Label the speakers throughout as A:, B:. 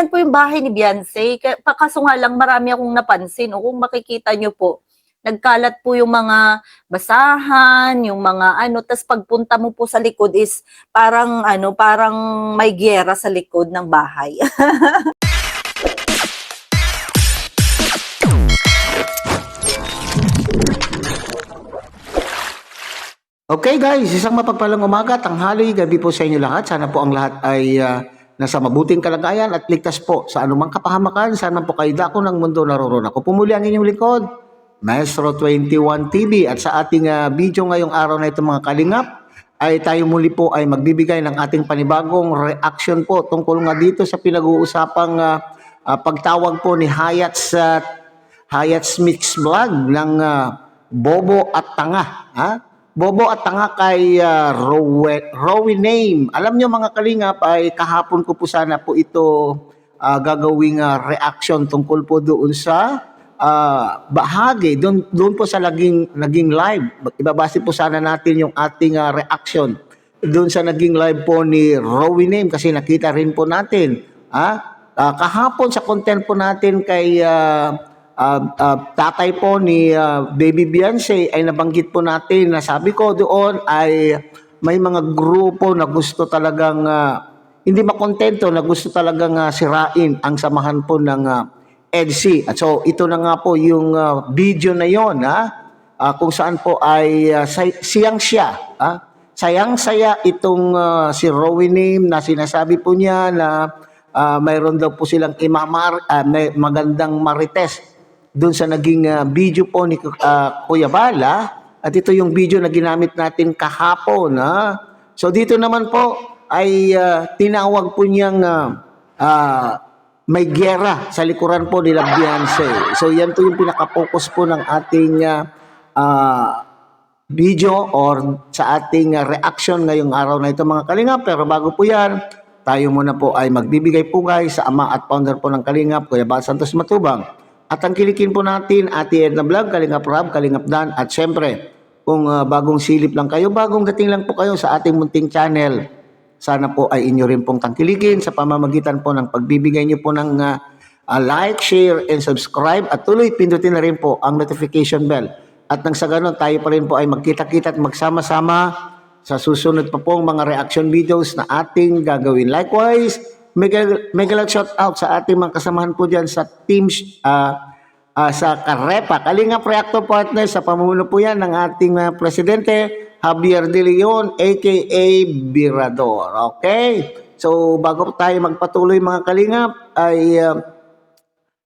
A: Yan po yung bahay ni Beyonce. Kaso nga lang marami akong napansin. O kung makikita nyo po, nagkalat po yung mga basahan, yung mga ano, tas pagpunta mo po sa likod is parang ano, parang may giyera sa likod ng bahay.
B: Okay guys, isang mapagpalang umaga, tanghali, gabi po sa inyo lahat. Sana po ang lahat ay nasa mabuting kalagayan at ligtas po sa anumang kapahamakan. Sana po kayo dako ng mundo naroon. Ako po muli ang inyong likod, Maestro 21 TV. At sa ating video ngayong araw na ito mga kalingap, ay tayo muli po ay magbibigay ng ating panibagong reaction po tungkol nga dito sa pinag-uusapang pagtawag po ni Hayat's Mix Vlog ng Bobo at Tanga. Ha? Bobo at Tanga kay Rowie Name. Alam nyo mga kalingap, ay kahapon ko po sana po ito gagawing reaction tungkol po doon sa bahagi, doon po sa naging live. Ibabase po sana natin yung ating reaction doon sa naging live po ni Rowie Name kasi nakita rin po natin. Kahapon sa content po natin kay tatay po ni Baby Beyonce ay nabanggit po natin na sabi ko doon ay may mga grupo na gusto talagang hindi makontento, na gusto talagang sirain ang samahan po ng EDC. At so ito na nga po yung video na yon, kung saan po ay siyang-siya, sayang-saya itong si Rowie Name na sinasabi po niya na mayroon daw po silang may magandang marites doon sa naging video po ni Kuya Bala. At ito yung video na ginamit natin kahapon. So dito naman po ay tinawag po niyang may giyera sa likuran po nila Beyonce. So yan po yung pinaka-focus po ng ating video or sa ating reaction ngayong araw na ito mga Kalingap. Pero bago po yan, tayo muna po ay magbibigay pugay sa ama at founder po ng Kalingap, Kuya Bal Santos Matubang. At ang kilikin po natin, Ate Edna Vlog, Kalingap Rob, Kalingap Dan, at syempre, kung bagong silip lang kayo, bagong dating lang po kayo sa ating munting channel, sana po ay inyo rin pong tangkilikin sa pamamagitan po ng pagbibigay nyo po ng like, share, and subscribe. At tuloy, pindutin na rin po ang notification bell. At nang sa ganun, tayo pa rin po ay magkita-kita at magsama-sama sa susunod pa pong mga reaction videos na ating gagawin. Likewise, mega shout out sa ating mga kasamahan po dyan sa teams sa Karepa, Kalingap Reactor Partner, sa pamumuno po yan ng ating presidente Javier De Leon aka Birador. Okay? So bago po tayo magpatuloy mga Kalingap ay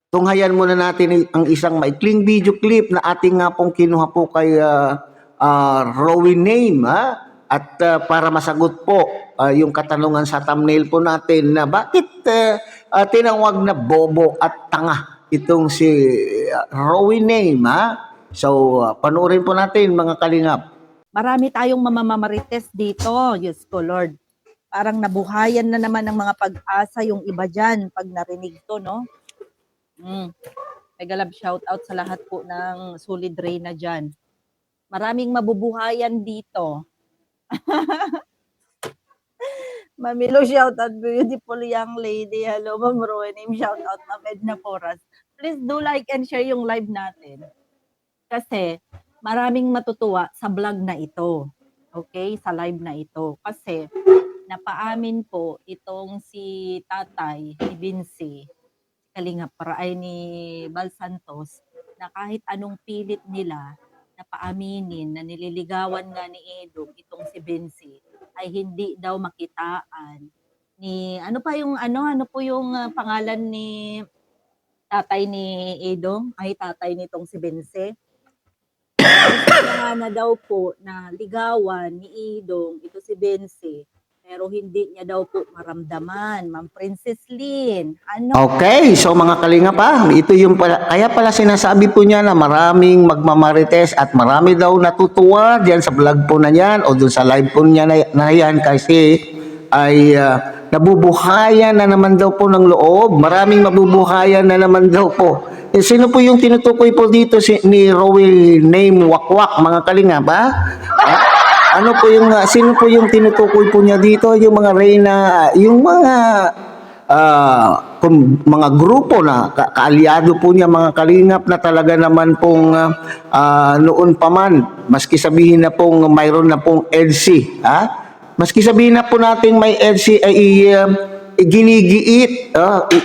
B: tunghayan muna natin ang isang maikling video clip na ating nga pong kinuha po kay Rowie Name, at para masagot po yung katanungan sa thumbnail po natin na bakit tinawag na bobo at tanga itong si Rowie Name. So panoorin po natin mga Kalingap.
A: Marami tayong mamamarites dito, Diyos ko Lord. Parang nabuhayan na naman ng mga pag-asa yung iba dyan pag narinig to, no? Mega love shout out sa lahat po ng Solid Reyna dyan. Maraming mabubuhayan dito. Mamilo, shout out, beautiful young lady. Hello, Ma'am Rowie Name. Shout out, Ma'am Edna Porras. Please do like and share yung live natin. Kasi maraming matutuwa sa vlog na ito. Okay? Sa live na ito. Kasi napaamin po itong si tatay ni Vinci, Kalingap ay ni Bal Santos, na kahit anong pilit nila na paaminin na nililigawan nga ni Edong itong si Vinci ay hindi daw makitaan ni ano po yung pangalan ni tatay ni Edong, ay tatay nitong si Vinci. Gusto na daw po na ligawan ni Edong ito si Vinci, pero hindi niya daw po maramdaman. Ma'am Princess Lynn,
B: Okay, so mga Kalingap ito yung kaya pala sinasabi po niya na maraming magmamarites at marami daw natutuwa diyan sa vlog po na yan o dun sa live po niya na yan kasi ay nabubuhayan na naman daw po ng loob. Maraming mabubuhayan na naman daw po. Sino po yung tinutukoy po dito ni Rowie Name Wakwak mga Kalingap? Ano po yung sino po yung tinutukoy po niya dito? Yung mga reyna, yung mga mga grupo na kaalyado po niya mga kalingap na talaga naman pong noon pa man, maski sabihin na pong mayroon na pong EDSI, maski sabihin na po natin may EDSI ay ginigiit,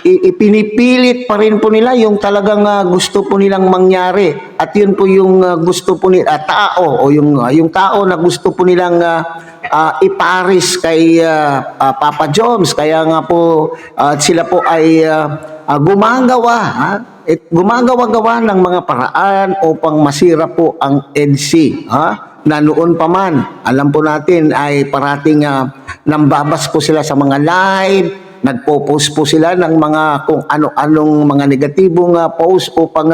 B: ipinipilit pa rin po nila yung talagang gusto po nilang mangyari. At yun po yung gusto po ni tao o yung tao na gusto po nilang iparis kay Papa Joms. Kaya nga po sila po ay gumagawa ng mga paraan upang masira po ang EDSI, na noon pa man, alam po natin ay parating nambabas po sila sa mga live, nagpo-post po sila ng mga kung ano-anong mga negatibong post upang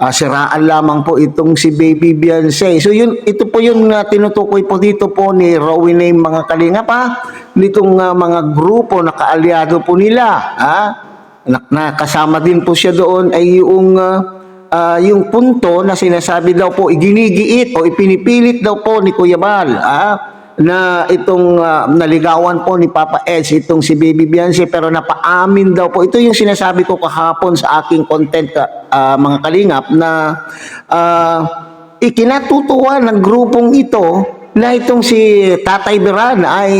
B: siraan lamang po itong si Baby Beyonce. So ito po yung tinutukoy po dito po ni Rowie Name mga kalingap, nitong mga grupo na kaalyado po nila, nakasama din po siya doon ay yung punto na sinasabi daw po iginigiit o ipinipilit daw po ni Kuya Bal na itong naligawan po ni Papa Eds itong si Baby Beyonce, pero napaamin daw po. Ito yung sinasabi ko kahapon sa aking content mga kalingap na ikinatutuwa ng grupong ito na itong si Tatay Beran ay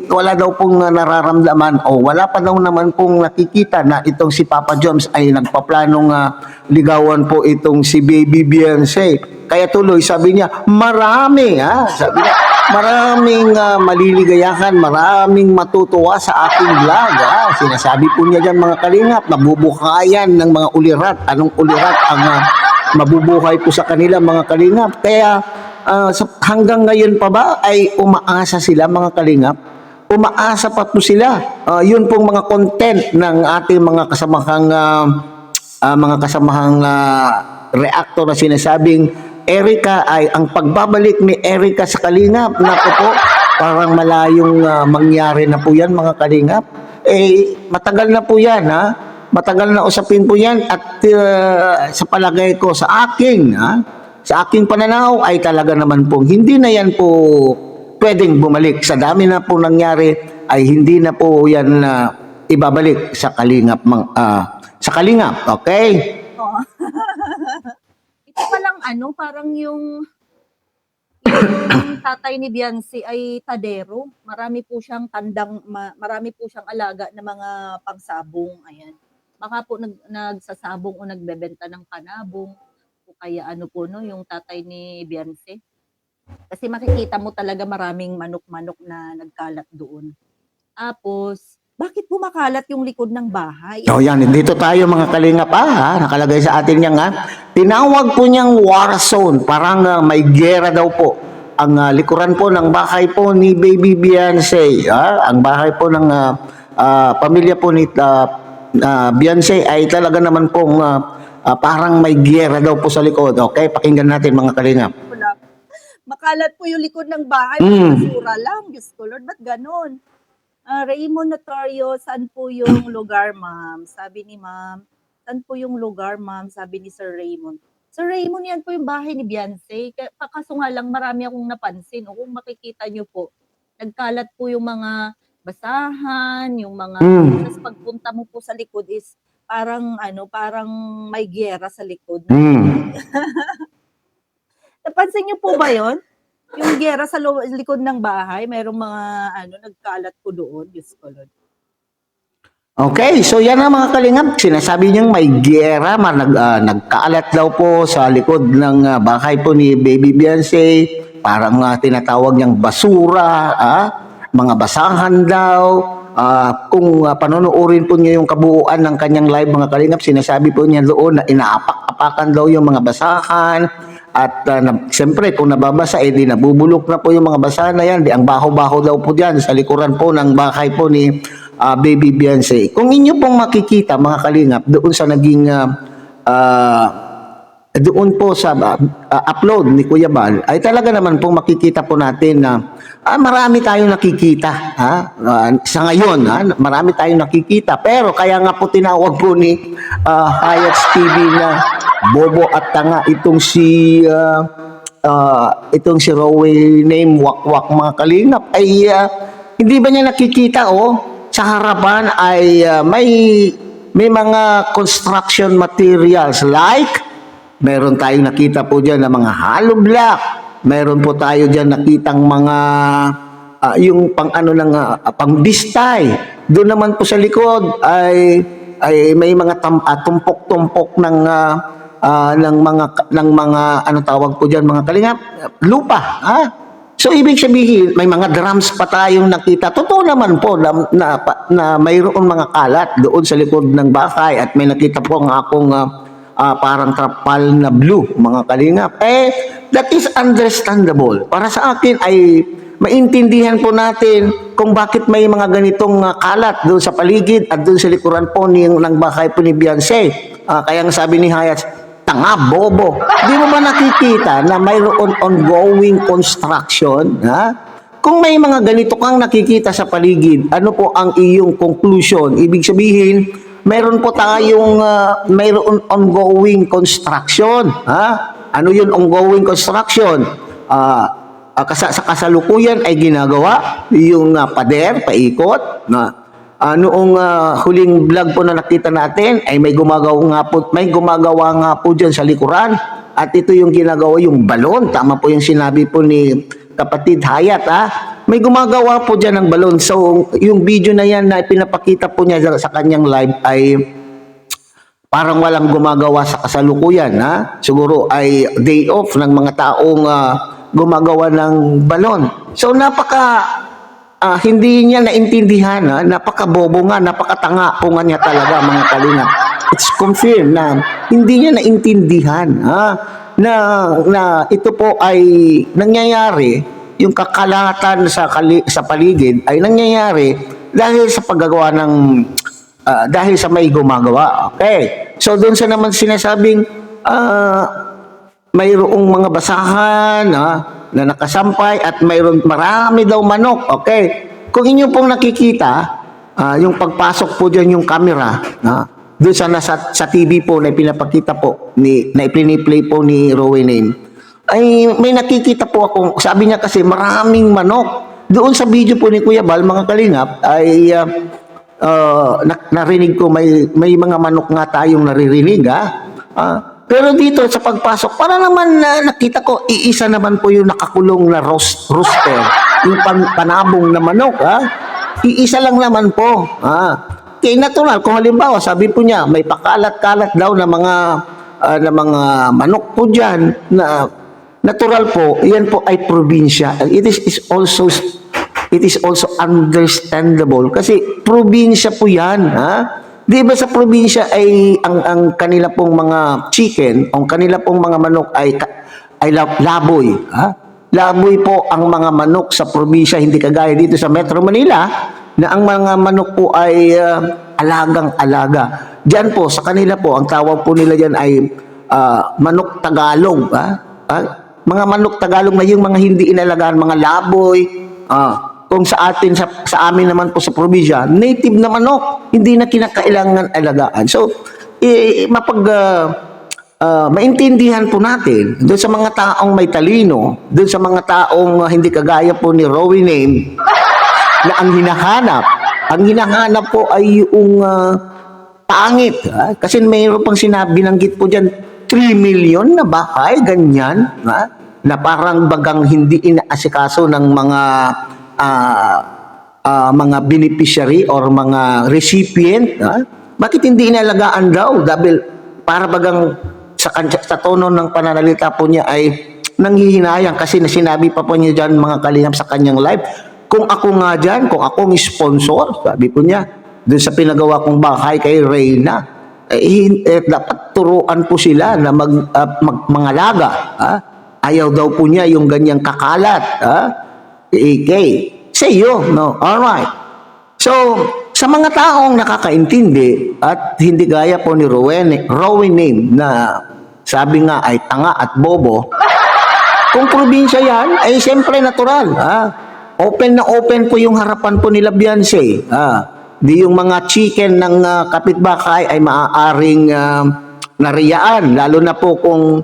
B: wala daw pong nararamdaman o wala pa daw naman pong nakikita na itong si Papa Joms ay nagpaplanong ligawan po itong si Baby Beyonce. Kaya tuloy sabi niya, sabi niya, maraming maliligayahan, maraming matutuwa sa aking vlog. Sinasabi po niya dyan mga kalingap, nabubuhayan ng mga ulirat. Anong ulirat ang mabubuhay po sa kanila mga kalingap? Kaya hanggang ngayon pa ba ay umaasa sila mga kalingap? Umaasa pa po sila. Yun pong mga content ng ating mga kasamahang reactor na sinasabing Erica ay ang pagbabalik ni Erica sa kalingap. Naku po, parang malayong mangyari na po yan mga kalingap. Matagal na po yan matagal na usapin po yan at sa palagay ko sa aking pananaw ay talaga naman po hindi na yan po pwedeng bumalik. Sa dami na po nangyari ay hindi na po yan ibabalik sa kalingap. Okay?
A: Oo. Ito palang parang yung tatay ni Beyonce ay tadero. Marami po siyang marami po siyang alaga na mga pangsabong. Ayan. Baka po nagsasabong o nagbebenta ng panabong. O kaya yung tatay ni Beyonce. Kasi makikita mo talaga maraming manok-manok na nagkalat doon. Tapos, bakit pumakalat yung likod ng bahay?
B: Yan. Dito tayo mga kalingap nakalagay sa atin yan tinawag po niyang war zone. Parang may gera daw po. Ang likuran po ng bahay po ni Baby Beyonce. Ang bahay po ng pamilya po ni Beyonce ay talaga naman pong parang may gera daw po sa likod. Okay, pakinggan natin mga kalingap.
A: Makalat po yung likod ng bahay. Basura lang. Diyos ko Lord, ba't ganun? Raymond Notario, saan po yung lugar, ma'am? Sabi ni ma'am. Saan po yung lugar, ma'am? Sabi ni Sir Raymond. Sir Raymond, yan po yung bahay ni Beyonce. Kaso nga lang, marami akong napansin. O kung makikita nyo po, nagkalat po yung mga basahan, yung mga... Tapos pagpunta mo po sa likod is parang may giyera sa likod. Napansin nyo po ba yon? Yung giyera sa likod ng bahay, mayroong mga nagkalat po doon. Diyos ko Lord.
B: Okay, so yan ang mga kalingap. Sinasabi niyang may giyera, nagkaalat daw po sa likod ng bahay po ni Baby Beyonce. Parang tinatawag niyang basura, mga basahan daw. Kung panonoodin po niyo yung kabuuan ng kanyang live mga kalingap, sinasabi po niya doon na inaapak-apakan daw yung mga basahan. At siyempre kung nababasa, di nabubulok na po yung mga basahan na yan. Ang baho-baho daw po dyan sa likuran po ng bahay po ni Baby Beyonce. Kung inyo pong makikita mga kalingap, doon sa naging doon po sa upload ni Kuya Bal, ay talaga naman pong makikita po natin na marami tayong nakikita. Sa ngayon, marami tayong nakikita. Pero kaya nga po tinawag po ni Hayats TV na bobo at tanga itong si Rowie Name Wakwak mga kalingap ay hindi ba niya nakikita sa harapan ay may mga construction materials like meron tayong nakita po diyan na mga hollow block. Meron po tayo diyan nakitang mga yung pang ano ng pang bistay. Doon naman po sa likod ay may mga tumpok-tumpok ng mga ano tawag po diyan mga kalingap, lupa, ha? So ibig sabihin may mga drums pa tayong nakita. Totoo naman po na mayroon mga kalat doon sa likod ng bahay at may nakita po ang akong parang trapal na blue mga kalingap. That is understandable. Para sa akin ay maintindihan po natin kung bakit may mga ganitong kalat doon sa paligid at doon sa likuran po ng bahay po ni Beyonce. Kaya nga sabi ni Hayat, tanga, bobo. Di mo ba nakikita na mayroon ongoing construction? Ha? Kung may mga ganito kang nakikita sa paligid, ano po ang iyong conclusion? Ibig sabihin, mayroon po tayong mayroon ongoing construction. Ha? Ano yun ongoing construction? Sa kasalukuyan ay ginagawa yung pader, paikot. Noong huling vlog po na nakita natin ay may gumagawa nga po diyan sa likuran at ito yung ginagawa yung balon. Tama po yung sinabi po ni kapatid Hayat, ha? May gumagawa po diyan ng balon. So yung video na yan na pinapakita po niya sa kanyang live ay parang walang gumagawa sa kasalukuyan, ha? Siguro ay day off ng mga taong gumagawa ng balon. So hindi niya naintindihan, napakabobo nga, napakatanga po nga niya talaga mga kalingap. It's confirmed na hindi niya naintindihan na ito po ay nangyayari, yung kakalatan sa paligid ay nangyayari dahil sa paggagawa ng dahil sa may gumagawa. Okay. So doon sa naman sinasabing mayroong mga basahan na nakasampay at marami daw manok. Okay. Kung inyo pong nakikita, yung pagpasok po dyan yung camera, doon sa TV po na pinapakita po, na ipiniplay po ni Rowan, ay may nakikita po ako, sabi niya kasi maraming manok. Doon sa video po ni Kuya Bal, mga kalingap, ay narinig ko may mga manok nga tayong naririnig, pero dito sa pagpasok, para naman nakita ko, iisa naman po yung nakakulong na rooster, yung panabong na manok, iisa lang naman po. Kaya natural, kung halimbawa, sabi po niya, may pakalat-kalat daw na mga manok po dyan, na natural po, yan po ay probinsya. It is also understandable kasi probinsya po yan, Di ba sa probinsya ay ang kanila pong mga chicken, ang kanila pong mga manok ay laboy. Laboy po ang mga manok sa probinsya, hindi kagaya dito sa Metro Manila na ang mga manok po ay alagang-alaga. Diyan po, sa kanila po, ang tawag po nila diyan ay manok Tagalog. Mga manok Tagalog na yung mga hindi inalagaan, mga laboy, kung sa atin, sa amin naman po sa probinsya, native na manok, hindi na kinakailangan alagaan. So, maintindihan po natin, doon sa mga taong may talino, doon sa mga taong hindi kagaya po ni Rowan na ang hinahanap po ay yung pangit. Kasi mayroon pang binanggit po dyan, 3 million na bahay, ganyan, na parang bagang hindi inaasikaso ng mga beneficiary or mga recipient. Bakit hindi inalagaan daw? Dahil para bagang sa tono ng pananalita po niya ay nanghihinayang kasi sinabi pa po niya dyan mga kalingap sa kanyang live, kung ako nga dyan, kung akong sponsor, sabi po niya, dun sa pinagawa kong bahay kay Reyna, dapat turuan po sila na mangalaga. Ayaw daw po niya yung ganyang kakalat. Say you, no? Alright. So, sa mga taong nakakaintindi at hindi gaya po ni Rowan na sabi nga ay tanga at bobo, kung probinsya yan, ay siyempre natural. Open na open po yung harapan po nila Beyonce. Di yung mga chicken ng kapitbahay ay maaaring nariyaan. Lalo na po kung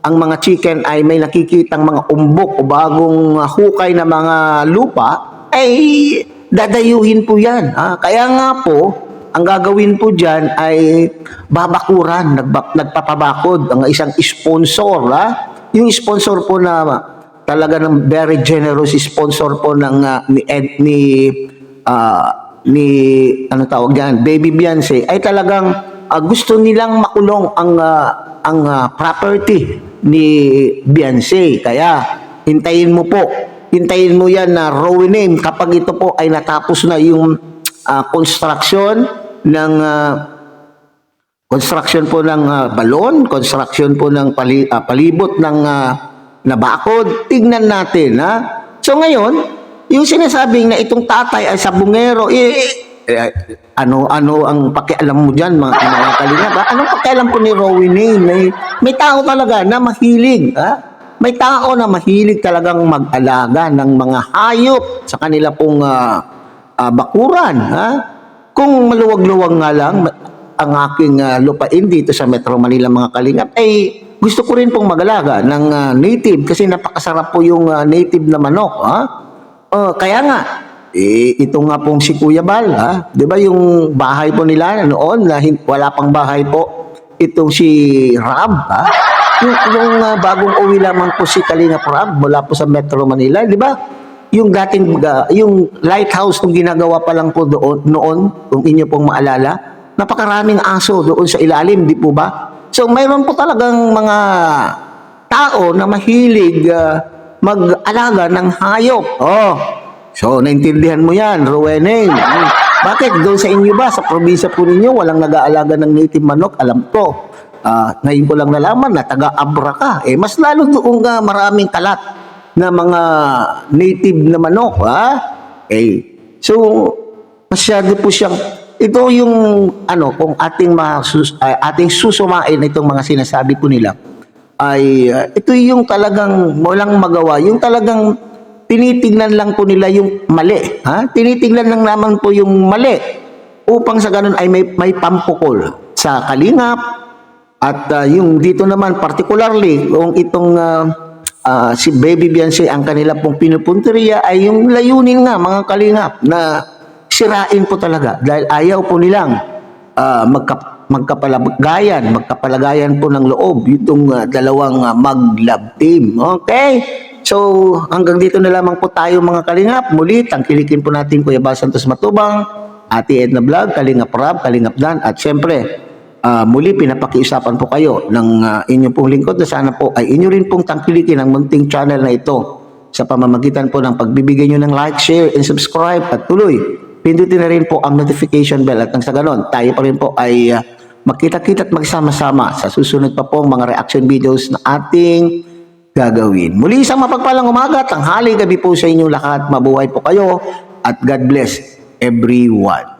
B: ang mga chicken ay may nakikitang mga umbok o bagong hukay na mga lupa, ay dadayuhin po yan. Kaya nga po, ang gagawin po dyan ay babakuran, nagpapabakod ang isang sponsor. Yung sponsor po na talaga ng very generous sponsor po ng ni ano tawag diyan, Baby Beyonce, ay talagang gusto nilang makulong ang property ni Beyonce. Kaya hintayin mo yan na Rowename kapag ito po ay natapos na yung construction po ng balon, construction po ng palibot ng nabakod. Tignan natin, So ngayon, yung sinasabing na itong tatay ay sabungero, ano ang pakialam mo diyan, mga kalingap? Anong pakialam po ni Rowename? May tao talaga na mahilig, May tao na mahilig talagang mag-alaga ng mga hayop sa kanila pong bakuran, Kung maluwag-luwag nga lang ang aking lupain dito sa Metro Manila, mga kalingap, ay gusto ko rin pong mag-alaga ng native kasi napakasarap po yung native na manok. Kaya nga, ito nga pong si Kuya Bal, di ba yung bahay po nila noon na wala pang bahay po, itong si Rab, yung bagong uwi lamang po si Kalingap Rab mula po sa Metro Manila, di ba? Yung dating, yung lighthouse kung ginagawa pa lang po noon, kung inyo pong maalala, napakaraming aso doon sa ilalim, di po ba? So, mayroon po talagang mga tao na mahilig mag-alaga ng hayop. So, naintindihan mo yan, Rowename. Bakit? Doon sa inyo ba, sa probinsya po ninyo, walang nag-aalaga ng native manok? Alam ko. Ngayon ko lang nalaman na taga-Abra ka. Mas lalo doon maraming kalat na mga native na manok, So, masyado po siyang, ito yung, kung ating susumain itong mga sinasabi po nila, ay, ito yung talagang walang magawa, yung talagang tinitingnan lang po nila yung mali, Tinitingnan lang naman po yung mali, upang sa ganun ay may pampukol sa kalingap, at yung dito naman, particularly, kung itong, si Baby Beyonce, ang kanila pong pinupunteriya ay yung layunin nga, mga kalingap, na sirain po talaga dahil ayaw po nilang magkapalagayan po ng loob itong dalawang mag-love team. Okay? So, hanggang dito na lamang po tayo, mga kalingap. Muli, tangkilikin po natin Kuya Bal Santos Matubang, Ate Edna Vlog, Kalingap Rab, Kalingap Dan, at syempre, muli pinapakiusapan po kayo ng inyong pong lingkod na sana po ay inyo rin pong tangkilikin ang munting channel na ito sa pamamagitan po ng pagbibigay nyo ng like, share, and subscribe, at tuloy pindutin na rin po ang notification bell, at nang sa ganon tayo pa rin po ay magkita-kita at magsama-sama sa susunod pa pong mga reaction videos na ating gagawin. Muli, isang mapagpalang umaga, tanghali, gabi po sa inyong lahat. Mabuhay po kayo at God bless everyone.